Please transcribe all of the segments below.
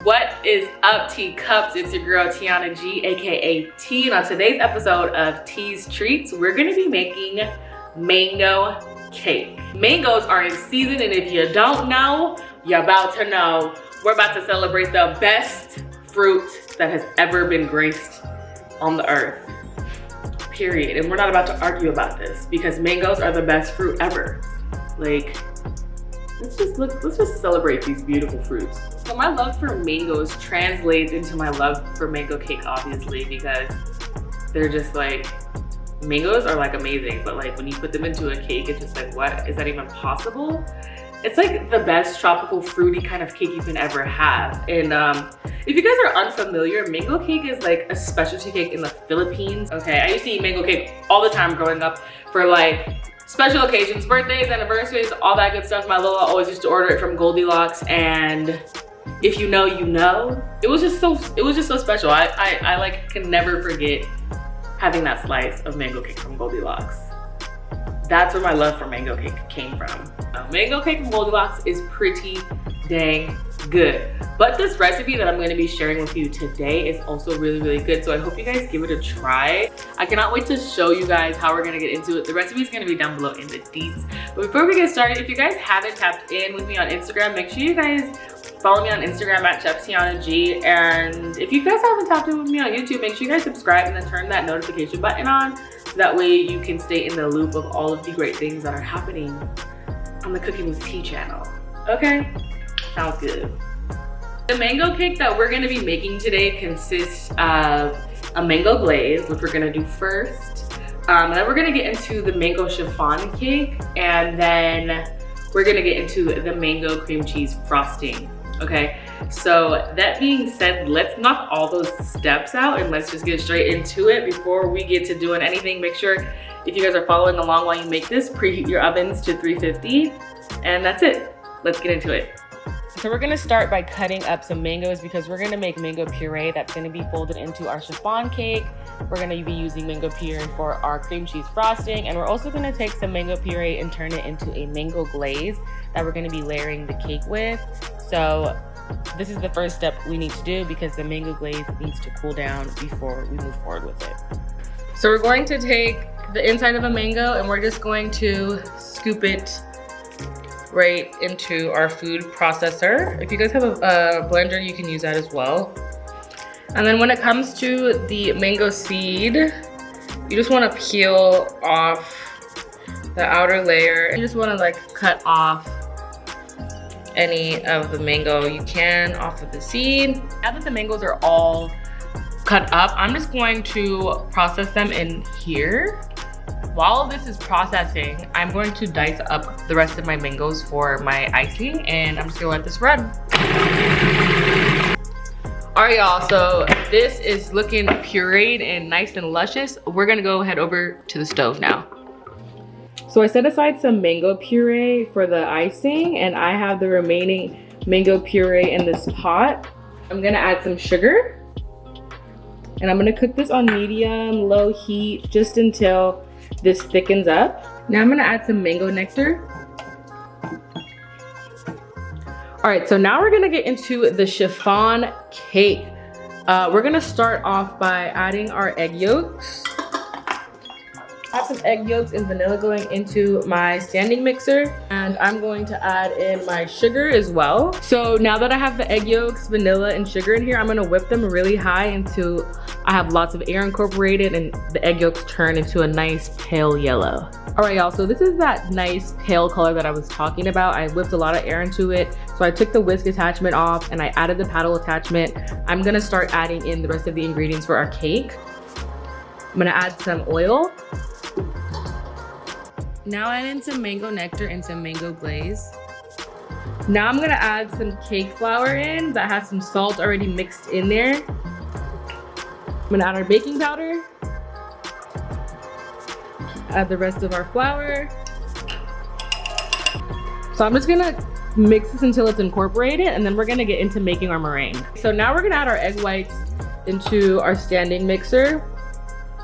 What is up, teacups? It's your girl Tiana G, aka T, and on today's episode of T's Treats, we're gonna be making mango cake. Mangoes are in season, and if you don't know, you're about to know. We're about to celebrate the best fruit that has ever been graced on the earth. Period. And we're not about to argue about this because mangoes are the best fruit ever. Like, let's just celebrate these beautiful fruits. So my love for mangoes translates into my love for mango cake, obviously, because they're just like, mangoes are like amazing, but like when you put them into a cake, it's just like, what? Is that even possible? It's like the best tropical fruity kind of cake you can ever have. And if you guys are unfamiliar, mango cake is like a specialty cake in the Philippines. Okay, I used to eat mango cake all the time growing up for like special occasions, birthdays, anniversaries, all that good stuff. My Lola always used to order it from Goldilocks, and if you know, you know. It was just so special. I like can never forget having that slice of mango cake from Goldilocks. That's where my love for mango cake came from. Mango cake from Goldilocks is pretty dang good. But this recipe that I'm going to be sharing with you today is also really, really good. So I hope you guys give it a try. I cannot wait to show you guys how we're going to get into it. The recipe is going to be down below in the deets. But before we get started, if you guys haven't tapped in with me on Instagram, make sure you guys follow me on Instagram at Chef Tiana G. And if you guys haven't tapped in with me on YouTube, make sure you guys subscribe and then turn that notification button on. So that way you can stay in the loop of all of the great things that are happening on the Cooking with Tea channel. Okay, sounds good. The mango cake that we're gonna be making today consists of a mango glaze, which we're gonna do first. And then we're gonna get into the mango chiffon cake, and then we're gonna get into the mango cream cheese frosting. Okay, so that being said, let's knock all those steps out and let's just get straight into it. Before we get to doing anything, make sure if you guys are following along while you make this, preheat your ovens to 350, and that's it. Let's get into it. So we're gonna start by cutting up some mangoes because we're gonna make mango puree that's gonna be folded into our chiffon cake. We're gonna be using mango puree for our cream cheese frosting, and we're also gonna take some mango puree and turn it into a mango glaze that we're gonna be layering the cake with. So this is the first step we need to do because the mango glaze needs to cool down before we move forward with it. So we're going to take the inside of a mango and we're just going to scoop it right into our food processor. If you guys have a blender, you can use that as well. And then when it comes to the mango seed, you just want to peel off the outer layer. You just want to like cut off any of the mango you can off of the seed. Now that the mangoes are all cut up, I'm just going to process them in here. While this is processing, I'm going to dice up the rest of my mangoes for my icing, and I'm just gonna let this run. All right, y'all, so this is looking pureed and nice and luscious. We're gonna go head over to the stove now. So I set aside some mango puree for the icing, and I have the remaining mango puree in this pot. I'm gonna add some sugar, and I'm gonna cook this on medium, low heat, just until this thickens up. Now I'm gonna add some mango nectar. All right, so now we're gonna get into the chiffon cake. We're gonna start off by adding our egg yolks. I have some egg yolks and vanilla going into my standing mixer, and I'm going to add in my sugar as well. So now that I have the egg yolks, vanilla, and sugar in here, I'm gonna whip them really high until I have lots of air incorporated and the egg yolks turn into a nice pale yellow. All right, y'all, so this is that nice pale color that I was talking about. I whipped a lot of air into it. So I took the whisk attachment off and I added the paddle attachment. I'm gonna start adding in the rest of the ingredients for our cake. I'm gonna add some oil. Now add in some mango nectar and some mango glaze. Now I'm gonna add some cake flour in that has some salt already mixed in there. I'm gonna add our baking powder. Add the rest of our flour. So I'm just gonna mix this until it's incorporated, and then we're gonna get into making our meringue. So now we're gonna add our egg whites into our standing mixer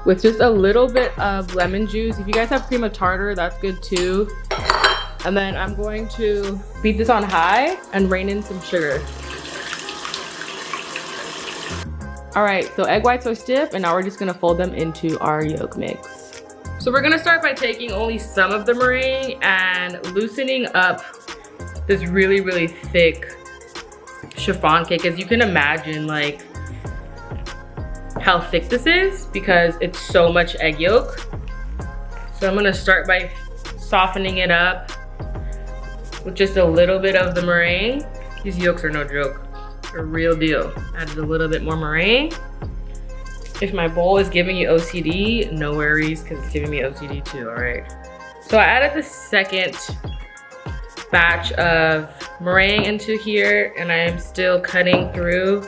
with just a little bit of lemon juice. If you guys have cream of tartar, that's good too. And then I'm going to beat this on high and rain in some sugar. All right, so egg whites are stiff, and now we're just gonna fold them into our yolk mix. So we're gonna start by taking only some of the meringue and loosening up this really, really thick chiffon cake. As you can imagine, like, how thick this is because it's so much egg yolk. So I'm gonna start by softening it up with just a little bit of the meringue. These yolks are no joke. A real deal. Added a little bit more meringue. If my bowl is giving you OCD, no worries, because it's giving me OCD too, all right? So I added the second batch of meringue into here, and I am still cutting through.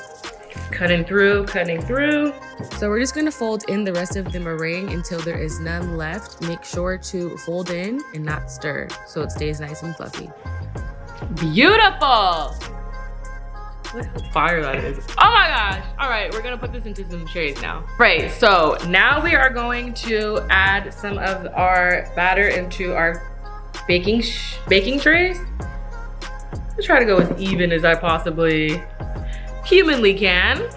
So we're just gonna fold in the rest of the meringue until there is none left. Make sure to fold in and not stir so it stays nice and fluffy. Beautiful! Look how fire that is. Oh my gosh. All right, we're gonna put this into some trays now. Right, so now we are going to add some of our batter into our baking trays. I'll try to go as even as I possibly humanly can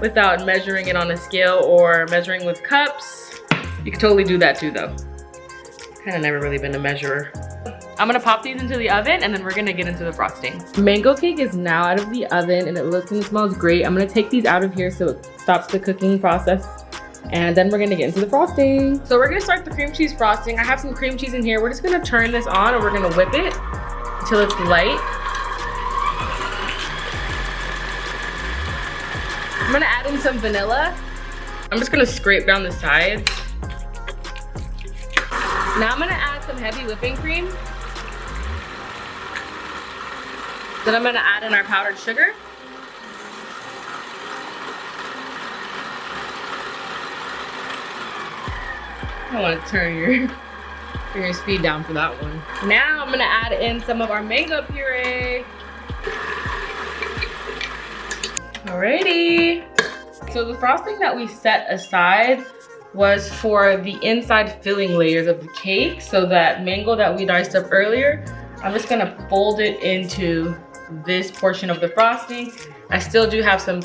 without measuring it on a scale or measuring with cups. You can totally do that too though. Kind of never really been a measurer. I'm gonna pop these into the oven and then we're gonna get into the frosting. Mango cake is now out of the oven and it looks and smells great. I'm gonna take these out of here so it stops the cooking process. And then we're gonna get into the frosting. So we're gonna start the cream cheese frosting. I have some cream cheese in here. We're just gonna turn this on and we're gonna whip it until it's light. I'm gonna add in some vanilla. I'm just gonna scrape down the sides. Now I'm gonna add some heavy whipping cream. Then I'm gonna add in our powdered sugar. I wanna turn your speed down for that one. Now I'm gonna add in some of our mango puree. Alrighty. So the frosting that we set aside was for the inside filling layers of the cake. So that mango that we diced up earlier, I'm just gonna fold it into this portion of the frosting. I still do have some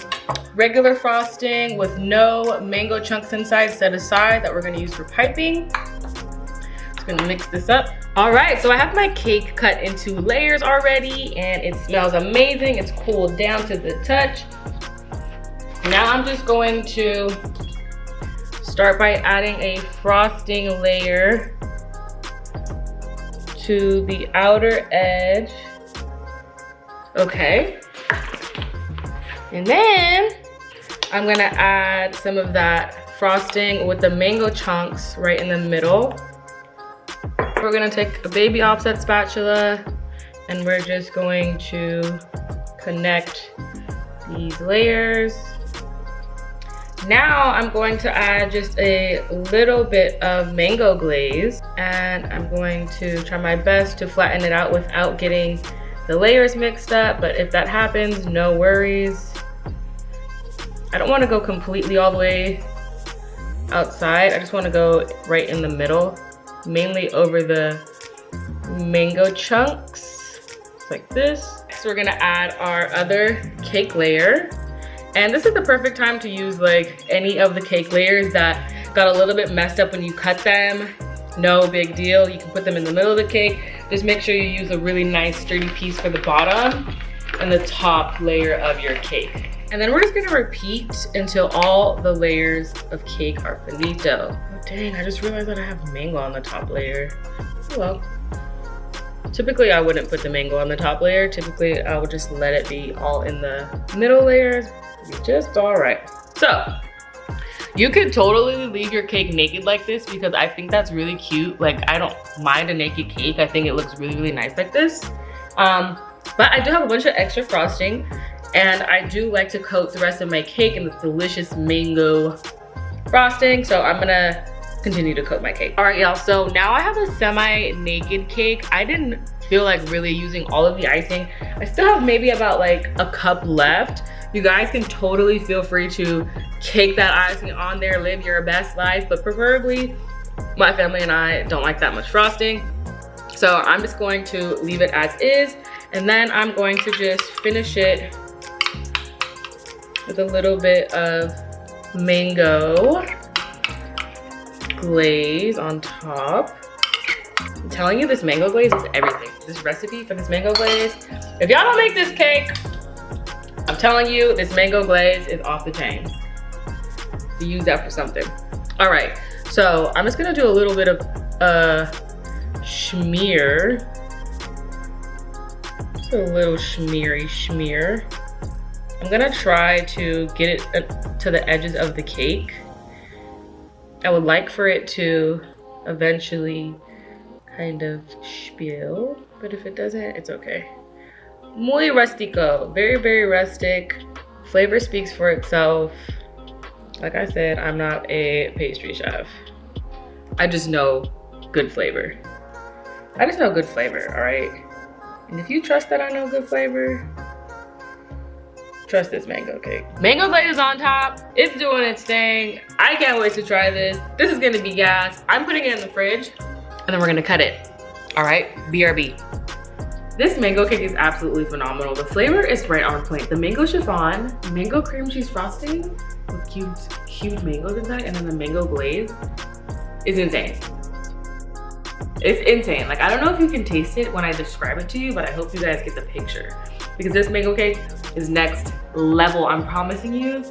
regular frosting with no mango chunks inside set aside that we're gonna use for piping. Just gonna mix this up. All right, so I have my cake cut into layers already and it smells amazing. It's cooled down to the touch. Now I'm just going to start by adding a frosting layer to the outer edge. Okay. And then I'm gonna add some of that frosting with the mango chunks right in the middle. We're gonna take a baby offset spatula and we're just going to connect these layers. Now I'm going to add just a little bit of mango glaze and I'm going to try my best to flatten it out without getting the layers mixed up, but if that happens, no worries. I don't want to go completely all the way outside. I just want to go right in the middle, mainly over the mango chunks, just like this. So we're gonna add our other cake layer. And this is the perfect time to use like any of the cake layers that got a little bit messed up when you cut them. No big deal, you can put them in the middle of the cake. Just make sure you use a really nice sturdy piece for the bottom and the top layer of your cake. And then we're just gonna repeat until all the layers of cake are finito. Oh dang, I just realized that I have mango on the top layer. Oh well. Typically I wouldn't put the mango on the top layer. Typically I would just let it be all in the middle layers. Just all right. So you could totally leave your cake naked like this because I think that's really cute. Like I don't mind a naked cake. I think it looks really, really nice like this. But I do have a bunch of extra frosting and I do like to coat the rest of my cake in this delicious mango frosting. So I'm gonna continue to coat my cake. All right, y'all, so now I have a semi-naked cake. I didn't feel like really using all of the icing. I still have maybe about like a cup left. You guys can totally feel free to cake that icing on there, live your best life, but preferably my family and I don't like that much frosting. So I'm just going to leave it as is, and then I'm going to just finish it with a little bit of mango glaze on top. I'm telling you, this mango glaze is everything. This recipe for this mango glaze, if y'all don't make this cake, I'm telling you, this mango glaze is off the chain. You use that for something. All right, so I'm just gonna do a little bit of schmear. Just a little schmear. I'm gonna try to get it to the edges of the cake. I would like for it to eventually kind of spill, but if it doesn't, it's okay. Muy rustico, very, very rustic. Flavor speaks for itself. Like I said, I'm not a pastry chef. I just know good flavor. I just know good flavor, all right? And if you trust that I know good flavor, trust this mango cake. Mango glaze is on top. It's doing its thing. I can't wait to try this. This is gonna be gas. I'm putting it in the fridge and then we're gonna cut it. All right, BRB. This mango cake is absolutely phenomenal. The flavor is right on point. The mango chiffon, mango cream cheese frosting with cubed mangoes inside, and then the mango glaze is insane. It's insane. Like, I don't know if you can taste it when I describe it to you, but I hope you guys get the picture. Because this mango cake is next level. I'm promising you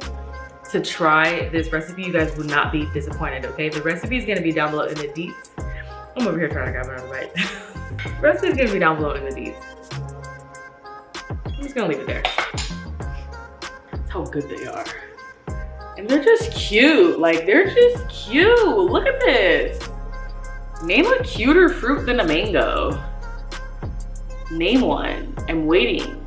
to try this recipe. You guys will not be disappointed, okay? The recipe is gonna be down below in the deets. I'm over here trying to grab another bite. Recipe is gonna be down below in the deets. I'm just gonna leave it there. That's how good they are. And they're just cute. Like, they're just cute. Look at this. Name a cuter fruit than a mango. Name one. I'm waiting.